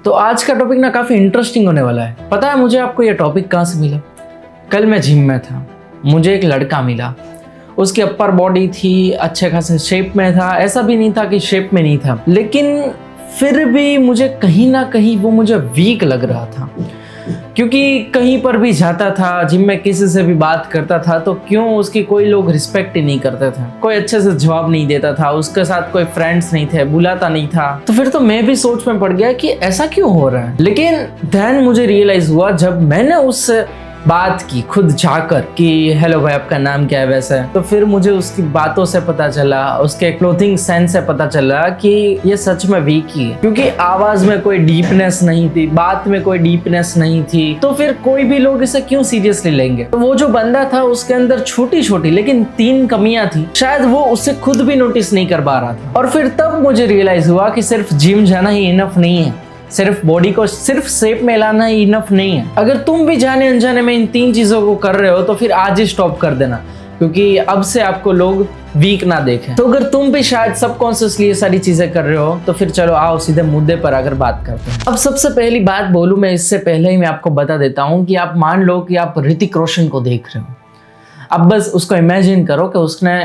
तो आज का टॉपिक ना काफ़ी इंटरेस्टिंग होने वाला है। पता है मुझे आपको ये टॉपिक कहाँ से मिला? कल मैं जिम में था, मुझे एक लड़का मिला। उसकी अपर बॉडी थी, अच्छे खासे शेप में था, ऐसा भी नहीं था कि शेप में नहीं था, लेकिन फिर भी मुझे कहीं ना कहीं वो मुझे वीक लग रहा था। क्योंकि कहीं पर भी जाता था, जिम में किसी से भी बात करता था तो क्यों उसकी कोई लोग रिस्पेक्ट ही नहीं करते थे, कोई अच्छे से जवाब नहीं देता था, उसके साथ कोई फ्रेंड्स नहीं थे, बुलाता नहीं था। तो फिर तो मैं भी सोच में पड़ गया कि ऐसा क्यों हो रहा है। लेकिन देन मुझे रियलाइज हुआ जब मैंने उससे बात की खुद जाकर कि हेलो भाई आपका नाम क्या है वैसे, तो फिर मुझे उसकी बातों से पता चला, उसके क्लोथिंग सेंस से पता चला कि ये सच में वीक ही है। क्योंकि आवाज में कोई डीपनेस नहीं थी, बात में कोई डीपनेस नहीं थी, तो फिर कोई भी लोग इसे क्यों सीरियसली लेंगे। तो वो जो बंदा था उसके अंदर छोटी छोटी लेकिन 3 कमियां थी, शायद वो उससे खुद भी नोटिस नहीं कर पा रहा था। और फिर तब मुझे रियलाइज हुआ कि सिर्फ जिम जाना ही इनफ नहीं है, सिर्फ बॉडी को सिर्फ शेप में लाना ही इनफ नहीं है। अगर तुम भी जाने अनजाने में इन 3 चीजों को कर रहे हो तो फिर आज ही स्टॉप कर देना, क्योंकि अब से आपको लोग वीक ना देखें। तो अगर तुम भी शायद सबकॉन्शियसली ये सारी चीजें कर रहे हो तो फिर चलो आओ सीधे मुद्दे पर आकर बात करते हैं। अब सबसे पहली बात बोलूं मैं, इससे पहले ही मैं आपको बता देता हूं कि आप मान लो कि आप ऋतिक रोशन को देख रहे हो। अब बस उसको इमेजिन करो कि उसने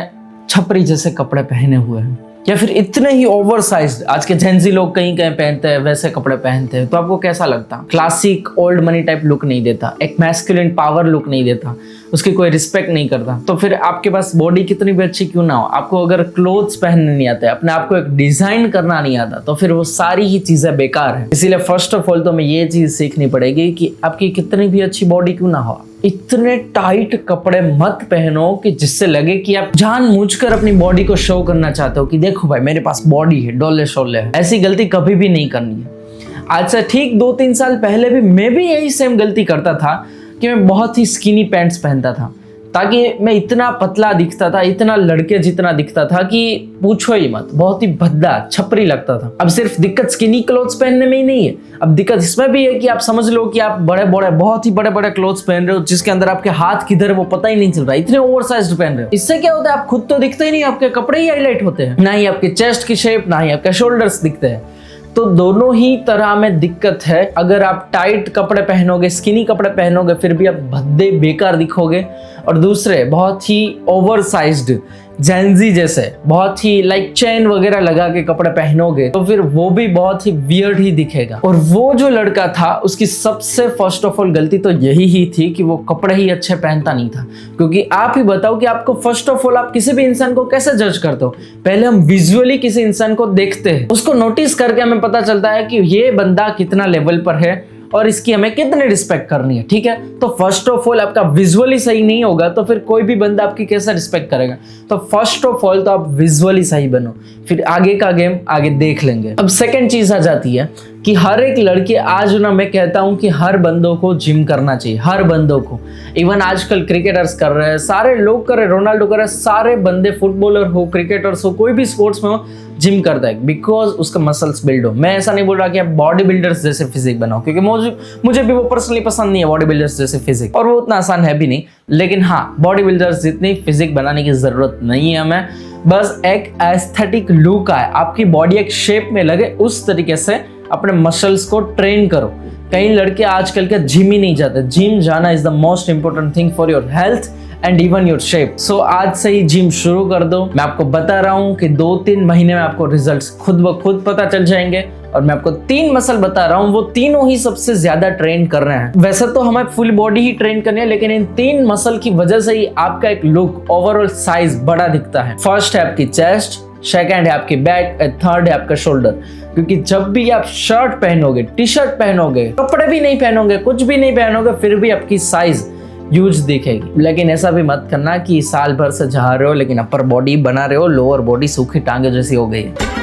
छपरी जैसे कपड़े पहने हुए हैं, या फिर इतने ही ओवरसाइज्ड, आज के जेंजी लोग कहीं कहीं पहनते हैं वैसे कपड़े पहनते हैं, तो आपको कैसा लगता? Classic old money type look नहीं देता, एक मैस्कुलिन पावर लुक नहीं देता, उसकी कोई रिस्पेक्ट नहीं करता। तो फिर आपके पास बॉडी कितनी भी अच्छी क्यों ना हो, आपको अगर क्लोथ्स पहनने नहीं आते, अपने आप को एक डिजाइन करना नहीं आता, तो फिर वो सारी ही चीजें बेकार है। इसीलिए फर्स्ट ऑफ ऑल तो हमें ये चीज सीखनी पड़ेगी कि आपकी कितनी भी अच्छी बॉडी क्यों ना हो, इतने टाइट कपड़े मत पहनो कि जिससे लगे कि आप जानबूझकर अपनी बॉडी को शो करना चाहते हो कि देखो भाई मेरे पास बॉडी है, डोले शोले है। ऐसी गलती कभी भी नहीं करनी है। आज से ठीक 2-3 साल पहले भी मैं भी यही सेम गलती करता था कि मैं बहुत ही स्किनी पैंट्स पहनता था, ताकि मैं इतना पतला दिखता था, इतना लड़के जितना दिखता था कि पूछो ही मत, बहुत ही भद्दा छपरी लगता था। अब सिर्फ दिक्कत स्किनी क्लोथ्स पहनने में ही नहीं है, अब दिक्कत इसमें भी है कि आप समझ लो कि आप बड़े बड़े बहुत ही बड़े बड़े क्लोथ्स पहन रहे हो जिसके अंदर आपके हाथ किधर है वो पता ही नहीं चल रहा, इतने ओवरसाइज्ड पहन रहे हो। इससे क्या होता है, आप खुद तो दिखते ही नहीं, आपके कपड़े ही हाईलाइट होते हैं, ना ही आपके चेस्ट की शेप, ना ही आपके शोल्डर्स दिखते हैं। तो दोनों ही तरह में दिक्कत है। अगर आप टाइट कपड़े पहनोगे, स्किनी कपड़े पहनोगे, फिर भी आप भद्दे बेकार दिखोगे। और दूसरे बहुत ही ओवरसाइज्ड जेंजी जैसे बहुत ही लाइक चेन वगैरह लगा के कपड़े पहनोगे तो फिर वो भी बहुत ही वियर्ड ही दिखेगा। और वो जो लड़का था उसकी सबसे फर्स्ट ऑफ ऑल गलती तो यही ही थी कि वो कपड़े ही अच्छे पहनता नहीं था। क्योंकि आप ही बताओ कि आपको फर्स्ट ऑफ ऑल आप किसी भी इंसान को कैसे जज करते हो? पहले हम विजुअली किसी इंसान को देखते हैं, उसको नोटिस करके हमें पता चलता है कि ये बंदा कितना लेवल पर है और इसकी हमें कितने रिस्पेक्ट करनी है। ठीक है, तो फर्स्ट ऑफ ऑल आपका विजुअली सही नहीं होगा तो फिर कोई भी बंदा आपकी कैसे रिस्पेक्ट करेगा? तो फर्स्ट ऑफ ऑल तो आप विजुअली सही बनो, फिर आगे का गेम आगे देख लेंगे। अब सेकंड चीज आ जाती है कि हर एक लड़के, आज ना मैं कहता हूं कि हर बंदों को जिम करना चाहिए, हर बंदों को। इवन आजकल क्रिकेटर्स कर रहे हैं, सारे लोग कर रहे हैं, रोनाल्डो कर रहे हैं, सारे बंदे फुटबॉलर हो, क्रिकेटर्स हो, कोई भी स्पोर्ट्स में हो, जिम करता है बिकॉज उसका मसल्स बिल्ड हो। मैं ऐसा नहीं बोल रहा कि आप बॉडी बिल्डर्स जैसे फिजिक बनाओ, क्योंकि मुझे भी वो पर्सनली पसंद नहीं है बॉडी बिल्डर्स जैसे फिजिक, और वो उतना आसान है भी नहीं। लेकिन हाँ, बॉडी बिल्डर्स जितनी फिजिक बनाने की जरूरत नहीं है हमें, बस एक एस्थेटिक लुक आए, आपकी बॉडी एक शेप में लगे, उस तरीके से अपने मसल्स को ट्रेन करो। कई लड़के आजकल के जिम ही नहीं जाते। जिम जाना is the most important thing for your health and even your shape. So आज से ही जिम शुरू कर दो। मैं आपको बता रहा हूँ कि 2-3 महीने में आपको रिजल्ट्स खुद ब खुद पता चल जाएंगे। और मैं आपको 3 मसल बता रहा हूँ, वो तीनों ही सबसे ज्यादा ट्रेन कर रहे हैं। वैसे तो हमें फुल बॉडी ही ट्रेन करनी है, लेकिन इन 3 मसल की वजह से ही आपका एक लुक, ओवरऑल साइज बड़ा दिखता है। फर्स्ट है आपकी चेस्ट, सेकंड है आपकी बैक, थर्ड है आपका शोल्डर। क्योंकि जब भी आप शर्ट पहनोगे, टी शर्ट पहनोगे, कपड़े भी नहीं पहनोगे, कुछ भी नहीं पहनोगे, फिर भी आपकी साइज यूज दिखेगी। लेकिन ऐसा भी मत करना कि साल भर से जा रहे हो लेकिन अपर बॉडी बना रहे हो, लोअर बॉडी सूखी टांगे जैसी हो गई है।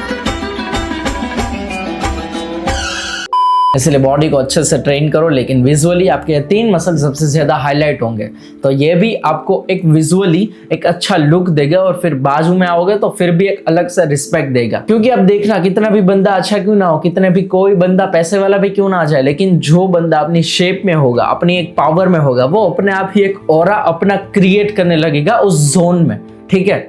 इसलिए बॉडी को अच्छे से ट्रेन करो, लेकिन विजुअली आपके 3 मसल सबसे ज्यादा हाईलाइट होंगे, तो ये भी आपको एक विजुअली एक अच्छा लुक देगा। और फिर बाजू में आओगे तो फिर भी एक अलग से रिस्पेक्ट देगा। क्योंकि अब देखना, कितना भी बंदा अच्छा क्यों ना हो, कितने भी कोई बंदा पैसे वाला भी क्यों ना आ जाए, लेकिन जो बंदा अपनी शेप में होगा, अपनी एक पावर में होगा, वो अपने आप ही एक ऑरा अपना क्रिएट करने लगेगा उस जोन में। ठीक है,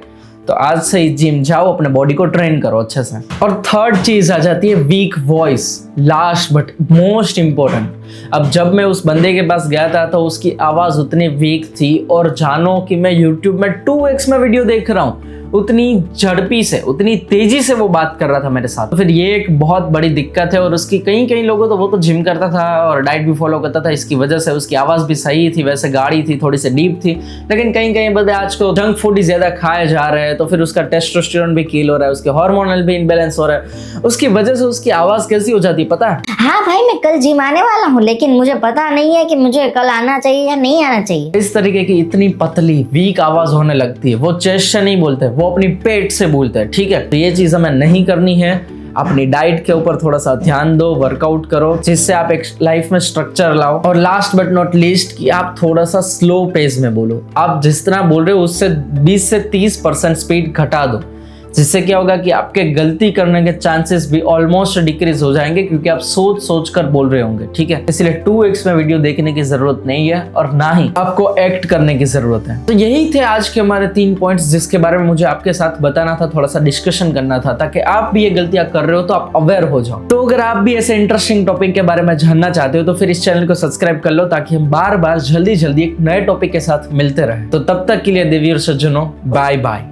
तो आज से ही जिम जाओ, अपने बॉडी को ट्रेन करो अच्छे से। और थर्ड चीज आ जाती है week voice, last but most important. अब जब मैं उस बंदे के पास गया था तो उसकी आवाज उतनी वीक थी, और जानो कि मैं YouTube में 2x में वीडियो देख रहा हूँ, उतनी झड़पी से, उतनी तेजी से वो बात कर रहा था मेरे साथ। तो फिर ये एक बहुत बड़ी दिक्कत है। और उसकी कई लोगों तो वो तो जिम करता था और डाइट भी फॉलो करता था, इसकी वजह से उसकी आवाज़ भी सही थी, वैसे गाढ़ी थी, थोड़ी सी डीप थी। लेकिन कहीं बंदे आज को जंक फूड ही ज़्यादा खाए जा रहे हैं, तो फिर उसका टेस्टोस्टेरोन भी किल हो रहा है, उसके हार्मोनल भी इनबैलेंस हो रहा है, उसकी वजह से उसकी आवाज़ कैसी हो जाती है पता है? हाँ भाई, मैं कल जिम आने वाला हूँ, लेकिन मुझे पता नहीं है कि मुझे कल आना चाहिए या नहीं आना चाहिए। इस तरीके की इतनी पतली वीक आवाज होने लगती है। वो चेस्ट से नहीं बोलते, वो अपनी पेट से बोलते हैं, ठीक है? तो ये चीज हमें नहीं करनी है। अपनी डाइट के ऊपर थोड़ा सा ध्यान दो, वर्कआउट करो, जिससे आप एक लाइफ में स्ट्रक्चर लाओ। और लास्ट बट नॉट लीस्ट कि आप थोड़ा सा स्लो पेस में बोलो। आप जिस तरह बोल रहे हो उससे 20 से 30% स्पीड घटा दो, जिससे क्या होगा कि आपके गलती करने के चांसेस भी ऑलमोस्ट डिक्रीज हो जाएंगे, क्योंकि आप सोच कर बोल रहे होंगे, ठीक है? इसलिए 2x में वीडियो देखने की जरूरत नहीं है, और ना ही आपको एक्ट करने की जरूरत है। तो यही थे आज के हमारे 3 पॉइंट्स, जिसके बारे में मुझे आपके साथ बताना था, थोड़ा सा डिस्कशन करना था, ताकि आप भी ये गलतियां कर रहे हो तो आप अवेयर हो जाओ। तो अगर आप भी ऐसे इंटरेस्टिंग टॉपिक के बारे में जानना चाहते हो तो फिर इस चैनल को सब्सक्राइब कर लो, ताकि हम बार जल्दी एक नए टॉपिक के साथ मिलते रहे। तो तब तक के लिए देवी और सज्जनों, बाय बाय।